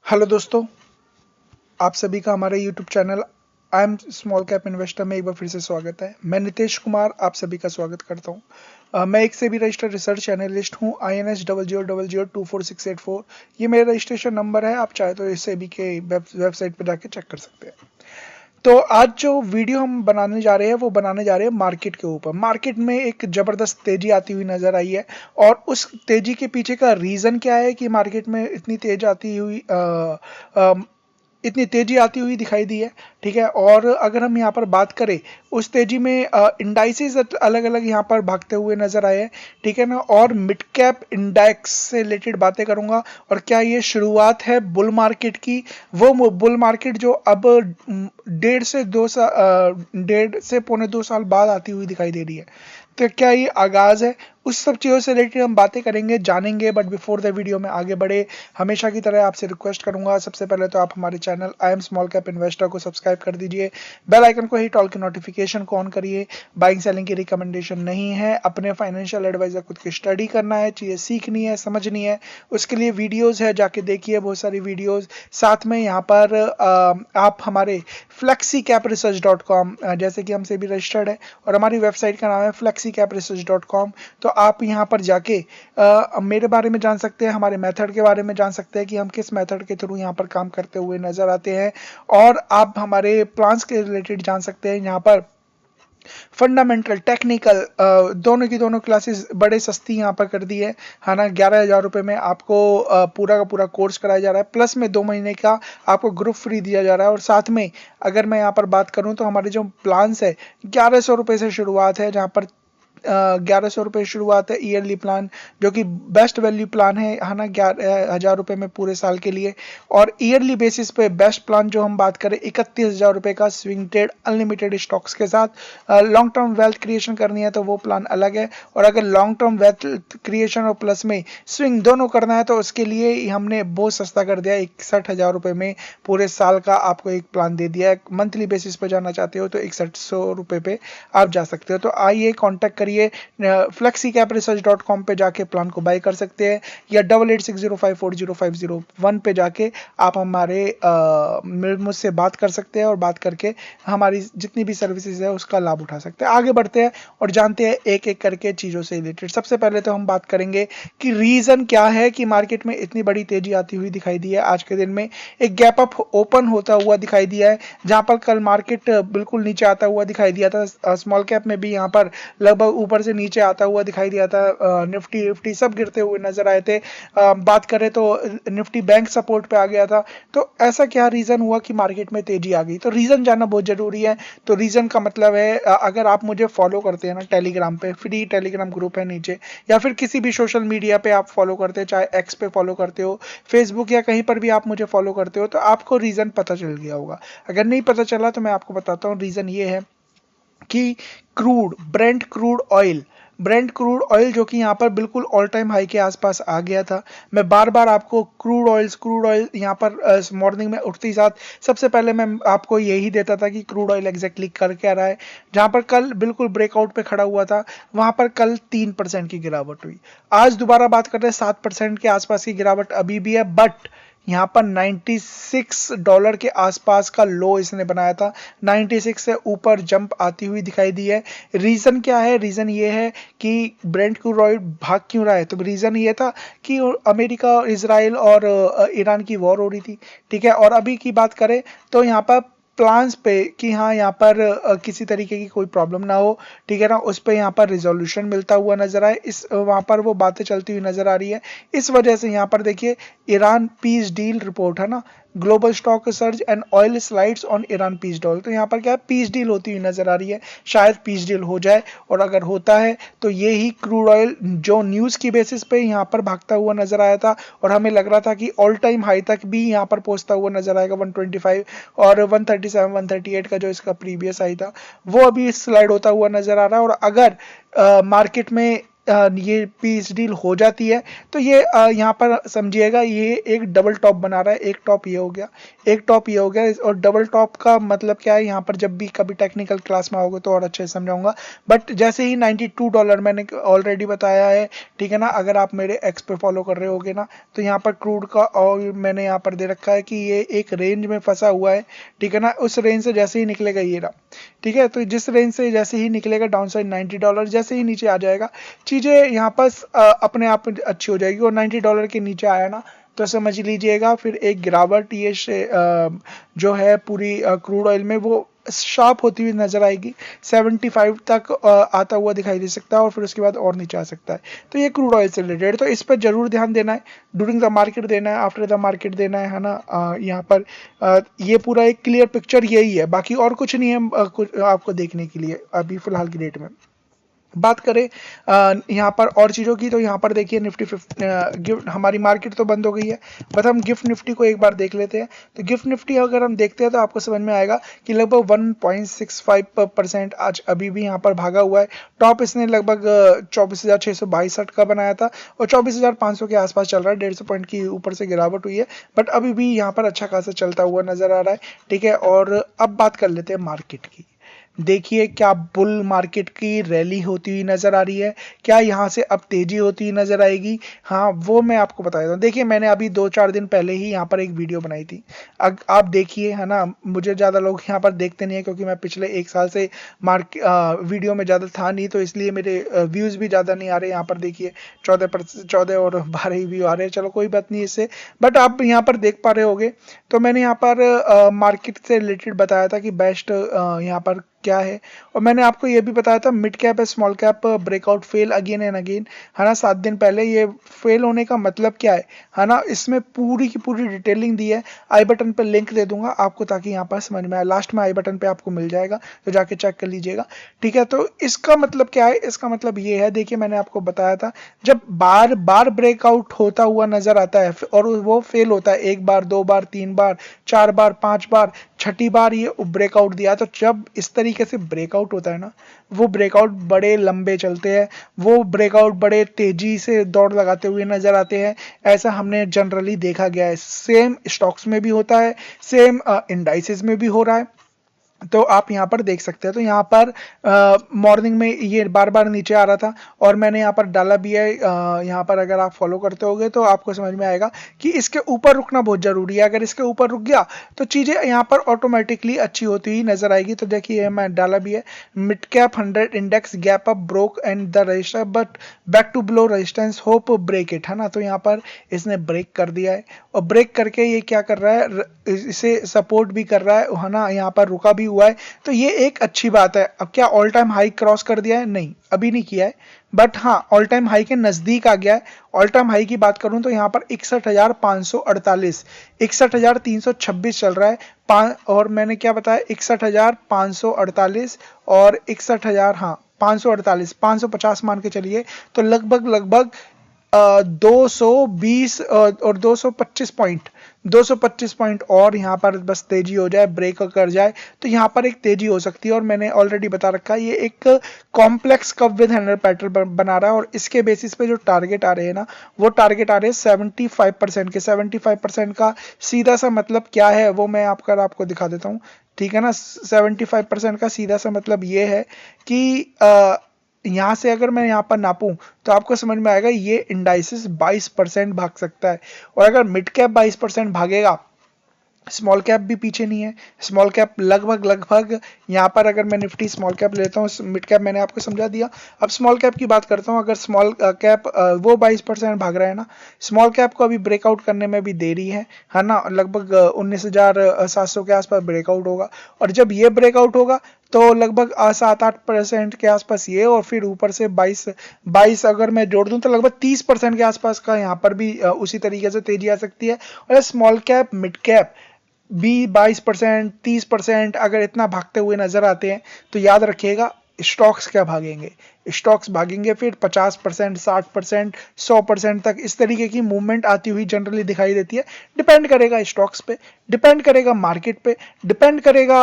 Hello दोस्तों, आप सभी का हमारे YouTube channel I am small cap investor में एक बार फिर से स्वागत है। मैं नितेश कुमार आप सभी का स्वागत करता हूं। मैं एक सेबी रजिस्टर्ड रिसर्च एनालिस्ट हूं। INS00002468 ये मेरा रजिस्ट्रेशन नंबर है। आप चाहे तो इस सेबी के वेबसाइट पर जाके चेक कर सकते हैं। तो आज जो वीडियो हम बनाने जा रहे हैं वो बनाने जा रहे हैं मार्केट के ऊपर। मार्केट में एक जबरदस्त तेजी आती हुई नजर आई है और उस तेजी के पीछे का रीजन क्या है कि मार्केट में इतनी तेजी आती हुई दिखाई दी है। ठीक है, और अगर हम यहाँ पर बात करें उस तेजी में इंडाइसेस अलग अलग यहाँ पर भागते हुए नजर आए हैं। ठीक है ना, और मिड कैप इंडेक्स से रिलेटेड बातें करूंगा और क्या ये शुरुआत है बुल मार्केट की, वो बुल मार्केट जो अब डेढ़ से पौने 2 साल बाद आती हुई दिखाई दे रही है। तो क्या ये आगाज है, उस सब चीज़ों से रिलेटेड हम बातें करेंगे, जानेंगे। बट बिफोर द वीडियो में आगे बढ़े, हमेशा की तरह आपसे रिक्वेस्ट करूंगा, सबसे पहले तो आप हमारे channel I am small cap investor को सब्सक्राइब कर दीजिए, बेल आइकन को हिट, ऑल की नोटिफिकेशन को ऑन करिए। बाइंग सेलिंग की रिकमेंडेशन नहीं है, अपने फाइनेंशियल एडवाइजर खुद की स्टडी करना है, चीज़ें सीखनी है, समझनी है, उसके लिए वीडियोज़ है, जाके देखिए बहुत सारी वीडियोज़। साथ में यहाँ पर आप हमारे flexicapresearch.com, जैसे कि हमसे भी रजिस्टर्ड है और हमारी वेबसाइट का नाम है flexicapresearch.com, तो आप यहाँ पर जाके मेरे बारे में जान सकते हैं, हमारे मेथड के बारे में जान सकते हैं कि हम किस मेथड के थ्रू यहाँ पर काम करते हुए नजर आते हैं, और आप हमारे प्लान्स के रिलेटेड जान सकते हैं। यहाँ पर फंडामेंटल टेक्निकल दोनों की दोनों क्लासेस बड़े सस्ती यहाँ पर कर दी है ना। 11,000 रुपये में आपको पूरा का पूरा कोर्स कराया जा रहा है, प्लस में 2 महीने का आपको ग्रुप फ्री दिया जा रहा है। और साथ में अगर मैं यहाँ पर बात करूँ तो हमारे जो प्लान्स है 1100 रुपये से शुरुआत है, जहाँ पर 1100 रुपये शुरुआत है ईयरली प्लान, जो कि बेस्ट वैल्यू प्लान है ना, 11,000 रुपये में पूरे साल के लिए। और ईयरली बेसिस पे बेस्ट प्लान जो हम बात करें 31,000 रुपये का स्विंग ट्रेड अनलिमिटेड स्टॉक्स के साथ। लॉन्ग टर्म वेल्थ क्रिएशन करनी है तो वो प्लान अलग है, और अगर लॉन्ग टर्म वेल्थ क्रिएशन और प्लस में स्विंग दोनों करना है तो उसके लिए हमने बहुत सस्ता कर दिया, 61,000 रुपये में पूरे साल का आपको एक प्लान दे दिया है। मंथली बेसिस पे जाना चाहते हो तो 6100 रुपये पे आप जा सकते हो। तो आइए कॉन्टैक्ट करिए, flexicapresearch.com पे जाके प्लान को बाय कर सकते हैं, या 8860540501 पे जाके आप मुझसे बात कर सकते हैं और बात करके हमारी जितनी भी सर्विसेज है उसका लाभ उठा सकते हैं। आगे बढ़ते हैं और जानते हैं एक एक करके चीज़ों से रिलेटेड। सबसे पहले तो हम बात करेंगे कि रीज़न क्या है कि मार्केट में इतनी बड़ी तेजी आती हुई दिखाई दी है। आज के दिन में एक गैप अप ओपन होता हुआ दिखाई दिया है, जहां पर कल मार्केट बिल्कुल नीचे आता हुआ दिखाई दिया था। स्मॉल कैप में भी यहाँ पर लगभग ऊपर से नीचे आता हुआ दिखाई दिया था। निफ्टी निफ्टी सब गिरते हुए नजर आए थे। बात करें तो निफ्टी बैंक सपोर्ट पे आ गया था। तो ऐसा क्या रीजन हुआ कि मार्केट में तेजी आ गई, तो रीजन जानना बहुत जरूरी है। तो रीजन का मतलब है, अगर आप मुझे फॉलो करते हैं ना टेलीग्राम पे, फ्री टेलीग्राम ग्रुप है नीचे, या फिर किसी भी सोशल मीडिया पे आप फॉलो करते हैं, चाहे एक्स पे फॉलो करते हो, फेसबुक या कहीं पर भी आप मुझे फॉलो करते हो, तो आपको रीजन पता चल गया होगा। अगर नहीं पता चला तो मैं आपको बताता हूँ। रीजन ये है कि ब्रेंट क्रूड ऑयल जो कि यहाँ पर बिल्कुल ऑल टाइम हाई के आसपास आ गया था। मैं बार बार आपको क्रूड ऑयल यहाँ पर मॉर्निंग में उठते ही साथ सबसे पहले मैं आपको यही देता था कि क्रूड ऑयल एग्जैक्टली कर क्या रहा है। जहाँ पर कल बिल्कुल ब्रेकआउट पे खड़ा हुआ था, वहां पर कल 3% की गिरावट हुई। आज दोबारा बात कर रहे हैं, 7% के आसपास की गिरावट अभी भी है, बट यहाँ पर $96 के आसपास का लो इसने बनाया था। 96 से ऊपर जंप आती हुई दिखाई दी है। रीजन क्या है? रीजन ये है कि ब्रेंट क्रूड ऑयल भाग क्यों रहा है, तो रीजन ये था कि अमेरिका, इजराइल और ईरान की वॉर हो रही थी। ठीक है, और अभी की बात करें तो यहाँ पर प्लान्स पे कि हाँ यहाँ पर किसी तरीके की कोई प्रॉब्लम ना हो, ठीक है ना, उस पे यहाँ पर रिजोल्यूशन मिलता हुआ नजर आए, इस वहाँ पर वो बातें चलती हुई नजर आ रही है। इस वजह से यहाँ पर देखिए ईरान पीस डील रिपोर्ट है ना, global stock surge and oil slides on Iran peace deal, तो यहाँ पर क्या पीस डील होती हुई नजर आ रही है। शायद पीस डील हो जाए, और अगर होता है तो ये ही क्रूड ऑयल जो न्यूज की बेसिस पे यहाँ पर भागता हुआ नजर आया था, और हमें लग रहा था कि ऑल टाइम हाई तक भी यहाँ पर पहुंचता हुआ नजर आएगा 125 और 137 138 का जो इसका प्रीवियस हाई था, वो अभी स्लाइड होता हुआ नजर आ रहा है। और अगर मार्केट में ये पीस डील हो जाती है तो ये यहाँ पर समझिएगा ये एक डबल टॉप बना रहा है। एक टॉप ये हो गया, एक टॉप ये हो गया, और डबल टॉप का मतलब क्या है यहाँ पर जब भी कभी टेक्निकल क्लास में आओगे तो और अच्छे से समझाऊंगा। बट जैसे ही $92 मैंने ऑलरेडी बताया है, ठीक है ना, अगर आप मेरे एक्स पे फॉलो कर रहे होगे ना तो यहाँ पर क्रूड का ऑयल मैंने यहाँ पर दे रखा है कि ये एक रेंज में फंसा हुआ है, ठीक है ना। उस रेंज से जैसे ही निकलेगा ये रहा, ठीक है, तो जिस रेंज से जैसे ही निकलेगा डाउन साइड $90, जैसे ही नीचे आ जाएगा चीज़ें यहाँ पर अपने आप अच्छी हो जाएगी। और $90 के नीचे आया ना तो समझ लीजिएगा फिर एक गिरावट ये जो है पूरी क्रूड ऑयल में वो शार्प होती हुई नजर आएगी। 75 तक आता हुआ दिखाई दे सकता है और फिर उसके बाद और नीचे आ सकता है। तो ये क्रूड ऑयल से रिलेटेड, तो इस पर जरूर ध्यान देना है, ड्यूरिंग द मार्केट देना है, आफ्टर द मार्केट देना है ना। यहाँ पर ये पूरा एक क्लियर पिक्चर यही है, बाकी और कुछ नहीं है कुछ आपको देखने के लिए अभी फिलहाल की डेट में। बात करें यहाँ पर और चीज़ों की, तो यहाँ पर देखिए निफ्टी गिफ्ट हमारी मार्केट तो बंद हो गई है, बट हम गिफ्ट निफ्टी को एक बार देख लेते हैं। तो गिफ्ट निफ्टी अगर हम देखते हैं तो आपको समझ में आएगा कि लगभग 1.65% आज अभी भी यहाँ पर भागा हुआ है। टॉप इसने लगभग 24,662 का बनाया था और 24,500 के आसपास चल रहा है, 150 पॉइंट की ऊपर से गिरावट हुई है, बट अभी भी यहाँ पर अच्छा खासा चलता हुआ नजर आ रहा है, ठीक है। और अब बात कर लेते हैं मार्केट की। देखिए क्या बुल मार्केट की रैली होती हुई नजर आ रही है, क्या यहाँ से अब तेजी होती हुई नजर आएगी? हाँ वो मैं आपको बता देता हूँ। देखिए मैंने अभी 2-4 दिन पहले ही यहाँ पर एक वीडियो बनाई थी, आप देखिए, है ना। मुझे ज़्यादा लोग यहाँ पर देखते नहीं है क्योंकि मैं पिछले 1 साल से वीडियो में ज़्यादा था नहीं, तो इसलिए मेरे व्यूज़ भी ज़्यादा नहीं आ रहे। यहाँ पर देखिए 14 और 12 ही व्यू आ रहे हैं, चलो कोई बात नहीं इससे, बट आप यहाँ पर देख पा रहे होगे। तो मैंने यहाँ पर मार्केट से रिलेटेड बताया था कि बेस्ट यहाँ पर क्या है, और मैंने आपको ये भी बताया था मिड कैप है small cap breakout fail again and again, है ना। 7 दिन पहले ये फेल होने का मतलब क्या है ना, इसमें पूरी की पूरी डिटेलिंग दी है। आई बटन पे लिंक दे दूंगा आपको ताकि यहाँ पर समझ में आए, लास्ट में आई बटन पे आपको मिल जाएगा, तो जाके चेक कर लीजिएगा, ठीक है। तो इसका मतलब क्या है, इसका मतलब ये है, देखिए मैंने आपको बताया था जब बार बार ब्रेकआउट होता हुआ नजर आता है और वो फेल होता है 1 बार 2 बार 3 बार 4 बार 5 बार, छठी बार ये ब्रेकआउट दिया, तो जब इस तरीके से ब्रेकआउट होता है ना, वो ब्रेकआउट बड़े लंबे चलते हैं, वो ब्रेकआउट बड़े तेजी से दौड़ लगाते हुए नजर आते हैं। ऐसा हमने जनरली देखा गया है, सेम स्टॉक्स में भी होता है, सेम इंडाइसेस में भी हो रहा है। तो आप यहाँ पर देख सकते हैं, तो यहाँ पर मॉर्निंग में ये बार बार नीचे आ रहा था और मैंने यहाँ पर डाला भी है। यहाँ पर अगर आप फॉलो करते होगे तो आपको समझ में आएगा कि इसके ऊपर रुकना बहुत जरूरी है। अगर इसके ऊपर रुक गया तो चीजें यहाँ पर ऑटोमेटिकली अच्छी होती हुई नजर आएगी। तो देखिए मैं डाला भी है, mid cap 100 index gap up broke and the register but back to below resistance hope break it, है ना। तो यहाँ पर इसने ब्रेक कर दिया है और ब्रेक करके ये क्या कर रहा है, इसे सपोर्ट भी कर रहा है ना, यहाँ पर रुका भी हुआ है, तो ये एक अच्छी बात है। अब क्या ऑल टाइम हाई क्रॉस कर दिया है? नहीं, अभी नहीं किया है, बट हाँ ऑल टाइम हाई के नजदीक आ गया है। ऑल टाइम हाई की बात करूं तो यहाँ पर 61,548, 61,326 चल रहा है। और मैंने क्या बताया, 61,548 और 61,000, हाँ 548, 550 मान के चलिए, तो लगभग लगभग 220 और 225 पॉइंट और यहाँ पर बस तेजी हो जाए, ब्रेक कर जाए, तो यहाँ पर एक तेजी हो सकती है। और मैंने ऑलरेडी बता रखा है ये एक कॉम्प्लेक्स कव विद हैंडल पैटर्न बना रहा है, और इसके बेसिस पे जो टारगेट आ रहे हैं ना, वो टारगेट आ रहे हैं 75% के। 75% का सीधा सा मतलब क्या है वो मैं आपको दिखा देता हूँ, ठीक है ना। 75% का सीधा सा मतलब ये है कि यहाँ से अगर मैं यहाँ पर नापूं तो आपको समझ में आएगा ये इंडाइसिस 22% भाग सकता है, और अगर मिड कैप 22% भागेगा, स्मॉल कैप भी पीछे नहीं है। स्मॉल कैप लगभग यहाँ पर अगर मैं निफ्टी स्मॉल कैप लेता हूँ, मिड कैप मैंने आपको समझा दिया, अब स्मॉल कैप की बात करता हूँ। अगर स्मॉल कैप वो 22% भाग रहा है ना, स्मॉल कैप को अभी ब्रेकआउट करने में भी देरी है ना। लगभग 19,700 के आसपास ब्रेकआउट होगा, और जब ये ब्रेकआउट होगा तो लगभग 7-8% के आसपास ये, और फिर ऊपर से 22 अगर मैं जोड़ दूं तो लगभग 30% के आसपास का यहाँ पर भी उसी तरीके से तेजी आ सकती है। और स्मॉल कैप मिड कैप भी 22% 30% अगर इतना भागते हुए नजर आते हैं तो याद रखिएगा स्टॉक्स क्या भागेंगे, स्टॉक्स भागेंगे, फिर 50%, 60%, 100% तक इस तरीके की मूवमेंट आती हुई जनरली दिखाई देती है। डिपेंड करेगा स्टॉक्स पे, डिपेंड करेगा मार्केट पे, डिपेंड करेगा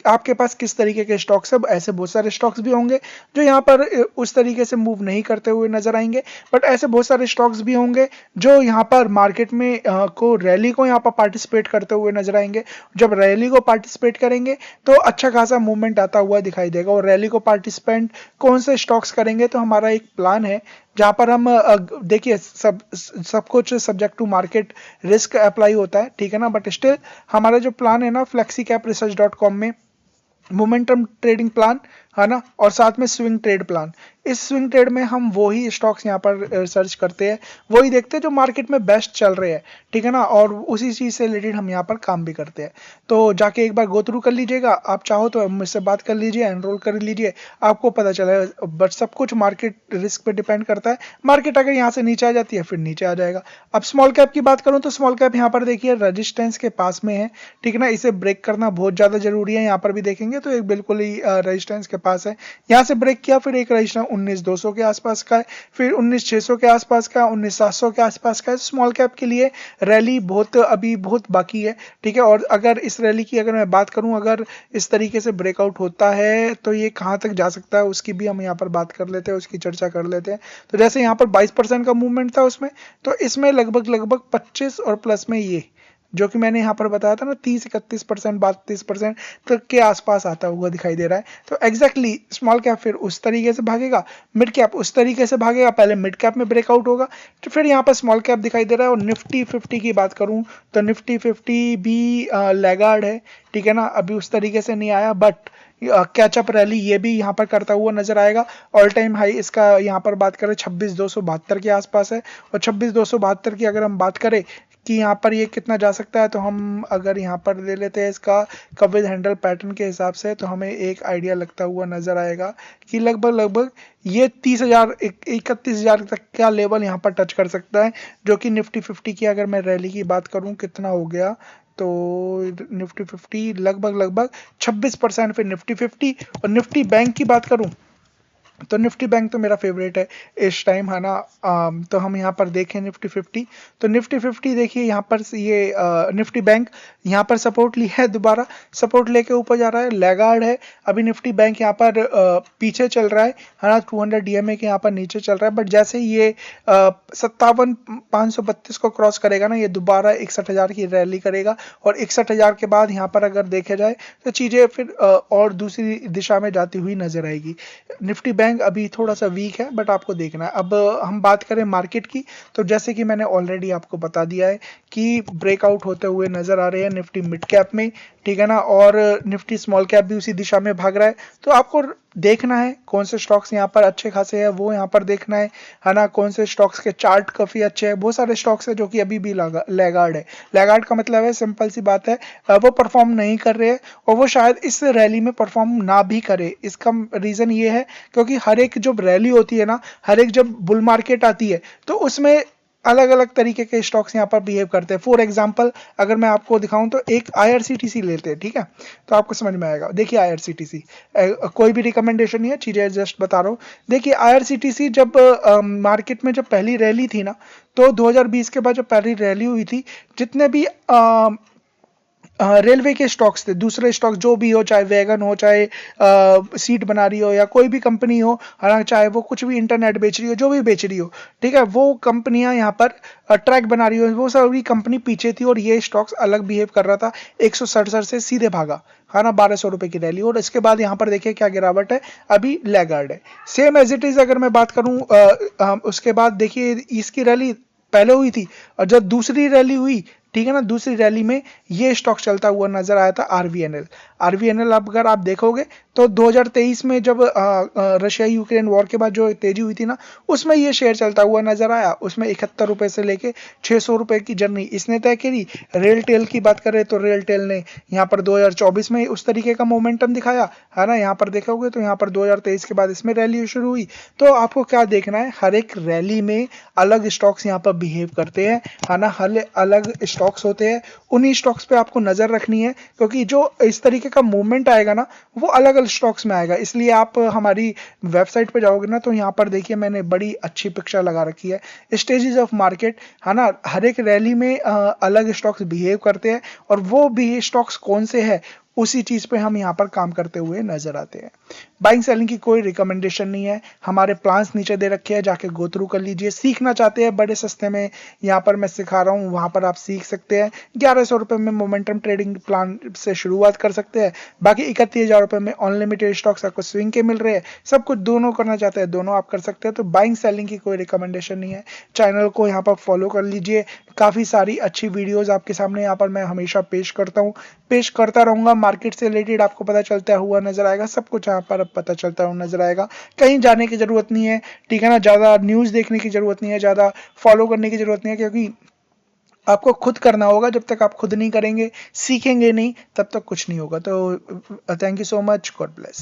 आपके पास किस तरीके के स्टॉक्स है। ऐसे बहुत सारे स्टॉक्स भी होंगे जो यहाँ पर उस तरीके से मूव नहीं करते हुए नजर आएंगे, बट ऐसे बहुत सारे स्टॉक्स भी होंगे जो यहाँ पर मार्केट में को रैली को यहाँ पर पार्टिसिपेट करते हुए नजर आएंगे। जब रैली को पार्टिसिपेट करेंगे तो अच्छा खासा मूवमेंट आता हुआ दिखाई देगा। और रैली को पार्टिसिपेंट कौन से स्टॉक्स करेंगे, तो हमारा एक प्लान है जहां पर हम देखिए सब कुछ subject to market risk apply होता है, ठीक है ना, बट स्टिल हमारा जो प्लान है ना flexicapresearch.com में मोमेंटम ट्रेडिंग प्लान है ना, और साथ में स्विंग ट्रेड प्लान। इस स्विंग ट्रेड में हम वही स्टॉक्स यहाँ पर सर्च करते हैं, वही देखते हैं जो मार्केट में बेस्ट चल रहे हैं, ठीक है ना, और उसी चीज से रिलेटेड हम यहाँ पर काम भी करते हैं। तो जाके एक बार गो थ्रू कर लीजिएगा, आप चाहो तो मुझसे बात कर लीजिए, एनरोल कर लीजिए, आपको पता चलेगा। बट सब कुछ मार्केट रिस्क पे डिपेंड करता है। मार्केट अगर यहाँ से नीचे आ जाती है फिर नीचे आ जाएगा। अब स्मॉल कैप की बात करूं तो स्मॉल कैप यहाँ पर देखिए रेजिस्टेंस के पास में है, ठीक है ना, इसे ब्रेक करना बहुत ज्यादा जरूरी है। यहाँ पर भी देखेंगे तो एक बिल्कुल ही रेजिस्टेंस के पास है, यहाँ से ब्रेक किया, फिर एक रेजिस्टेंस 19,200 के आसपास का है, फिर 19,600 के आसपास का, 19,700 के आसपास का है। स्मॉल कैप के लिए रैली अभी बहुत बाकी है, ठीक है। और अगर इस रैली की अगर मैं बात करूं, अगर इस तरीके से ब्रेकआउट होता है तो ये कहां तक जा सकता है उसकी भी हम यहाँ पर बात कर लेते हैं, उसकी चर्चा कर लेते हैं। तो जैसे यहाँ पर 22% का मूवमेंट था उसमें, तो इसमें लगभग 25 और प्लस में ये जो कि मैंने यहाँ पर बताया था ना 30-31%, 32% तक के आसपास आता हुआ दिखाई दे रहा है। तो एग्जैक्टली स्मॉल कैप फिर उस तरीके से भागेगा, मिड कैप उस तरीके से भागेगा, पहले मिड कैप में ब्रेकआउट होगा तो फिर यहाँ पर स्मॉल कैप दिखाई दे रहा है। और निफ्टी 50 की बात करूं तो निफ्टी 50 भी लैगार्ड है, ठीक है ना, अभी उस तरीके से नहीं आया, बट कैचअप रैली ये भी यहाँ पर करता हुआ नजर आएगा। ऑल टाइम हाई इसका यहाँ पर बात करें 26,272 के आसपास है, और 26,272 की अगर हम बात करें कि यहाँ पर ये कितना जा सकता है, तो हम अगर यहाँ पर ले लेते हैं इसका कवरेज हैंडल पैटर्न के हिसाब से, तो हमें एक आइडिया लगता हुआ नजर आएगा कि लगभग ये 30,000 31,000 तक का लेवल यहाँ पर टच कर सकता है। जो कि निफ्टी 50 की अगर मैं रैली की बात करूँ कितना हो गया, तो निफ्टी 50 लगभग 26%। फिर निफ्टी 50 और निफ्टी बैंक की बात करूं तो निफ्टी बैंक तो मेरा फेवरेट है इस टाइम, है ना। तो हम यहाँ पर देखें निफ्टी 50, तो निफ्टी 50 देखिए यहाँ पर ये निफ्टी बैंक यहाँ पर सपोर्ट ली है, दोबारा सपोर्ट लेके ऊपर जा रहा है, लैगार्ड है। अभी निफ्टी बैंक यहाँ पर पीछे चल रहा है ना, 200 DMA के यहाँ पर नीचे चल रहा है, बट जैसे ही ये 57,532 को क्रॉस करेगा ना, ये दोबारा 61,000 की रैली करेगा, और 61,000 के बाद यहाँ पर अगर देखे जाए तो चीजें फिर और दूसरी दिशा में जाती हुई नजर आएगी। निफ्टी बैंक अभी थोड़ा सा वीक है, बट आपको देखना है। अब हम बात करें मार्केट की, तो जैसे कि मैंने ऑलरेडी आपको बता दिया है कि ब्रेकआउट होते हुए नजर आ रहे हैं निफ्टी मिड कैप में, ठीक है ना, और निफ्टी स्मॉल कैप भी उसी दिशा में भाग रहा है। तो आपको देखना है कौन से स्टॉक्स यहाँ पर अच्छे खासे हैं, वो यहाँ पर देखना है ना, कौन से स्टॉक्स के चार्ट काफी अच्छे हैं। बहुत सारे स्टॉक्स है जो कि अभी भी लैगार्ड है। लैगार्ड का मतलब है, सिंपल सी बात है, वो परफॉर्म नहीं कर रहे हैं, और वो शायद इस रैली में परफॉर्म ना भी करे। इसका रीजन ये है क्योंकि हर एक जब रैली होती है ना, हर एक जब बुल मार्केट आती है, तो उसमें अलग अलग तरीके के स्टॉक्स यहाँ पर बिहेव करते हैं। फॉर एग्जांपल अगर मैं आपको दिखाऊं तो एक IRCTC लेते हैं, ठीक है, तो आपको समझ में आएगा। देखिए IRCTC कोई भी रिकमेंडेशन नहीं है, चीजें जस्ट बता रहा हूँ। देखिए IRCTC जब मार्केट में जब पहली रैली थी ना, तो 2020 के बाद जब पहली रैली हुई थी, जितने भी रेलवे के स्टॉक्स थे, दूसरे स्टॉक जो भी हो, चाहे वैगन हो, चाहे सीट बना रही हो, या कोई भी कंपनी हो, चाहे वो कुछ भी इंटरनेट बेच रही हो, जो भी बेच रही हो, ठीक है, वो कंपनियां यहाँ पर ट्रैक बना रही हो, वो सारी कंपनी पीछे थी और ये स्टॉक्स अलग बिहेव कर रहा था। 167 से सीधे भागा, है ना, 1200 रुपए की रैली, और इसके बाद यहाँ पर देखिए क्या गिरावट है, अभी लैगार्ड है। सेम एज इट इज अगर मैं बात करूं उसके बाद देखिए इसकी रैली पहले हुई थी, और जब दूसरी रैली हुई, ठीक है ना, दूसरी रैली में ये स्टॉक चलता हुआ नजर आया था आरवीएनएल। अब अगर आप देखोगे तो 2023 में जब रशिया यूक्रेन वॉर के बाद जो तेजी हुई थी ना, उसमें ये शेयर चलता हुआ नजर आया। उसमें 71 रुपए से लेके 600 रुपए की जर्नी इसने तय करी। रेलटेल की बात करें तो रेलटेल ने यहाँ पर 2024 में उस तरीके का मोमेंटम दिखाया, है ना। यहाँ पर देखोगे तो यहाँ पर 2023 के बाद इसमें रैली शुरू हुई। तो आपको क्या देखना है, हर एक रैली में अलग स्टॉक्स यहाँ पर बिहेव करते हैं, है ना, हर अलग स्टॉक्स होते हैं। उन्हीं स्टॉक्स पे आपको नजर रखनी है, क्योंकि जो इस तरीके तरीके का मूवमेंट आएगा ना वो अलग अलग स्टॉक्स में आएगा। इसलिए आप हमारी वेबसाइट पे जाओगे ना तो यहाँ पर देखिए मैंने बड़ी अच्छी पिक्चर लगा रखी है, स्टेजेस ऑफ मार्केट, है ना। हर एक रैली में अलग स्टॉक्स बिहेव करते हैं और वो भी स्टॉक्स कौन से हैं उसी चीज पे हम यहाँ पर काम करते हुए नजर आते हैं। बाइंग सेलिंग की कोई रिकमेंडेशन नहीं है, हमारे प्लान्स नीचे दे रखे हैं, जाके गो थ्रू कर लीजिए। सीखना चाहते हैं बड़े सस्ते में, यहाँ पर मैं सिखा रहा हूँ, वहां पर आप सीख सकते हैं। 1100 रुपए में मोमेंटम ट्रेडिंग प्लान से शुरुआत कर सकते हैं। बाकी 31,000 रुपए में अनलिमिटेड स्टॉक्स आपको स्विंग के मिल रहे हैं। सब कुछ दोनों करना चाहते हैं दोनों आप कर सकते हैं। तो बाइंग सेलिंग की कोई रिकमेंडेशन नहीं है। चैनल को यहाँ पर फॉलो कर लीजिए, काफी सारी अच्छी वीडियोज आपके सामने यहाँ पर मैं हमेशा पेश करता हूँ, पेश करता रहूंगा। मार्केट से रिलेटेड आपको पता चलता हुआ नजर आएगा, सब कुछ यहाँ पर पता चलता हुआ नजर आएगा। कहीं जाने की जरूरत नहीं है, ठीक है ना। ज्यादा न्यूज देखने की जरूरत नहीं है, ज्यादा फॉलो करने की जरूरत नहीं है, क्योंकि आपको खुद करना होगा। जब तक आप खुद नहीं करेंगे, सीखेंगे नहीं, तब तक कुछ नहीं होगा। तो thank you so much, God bless.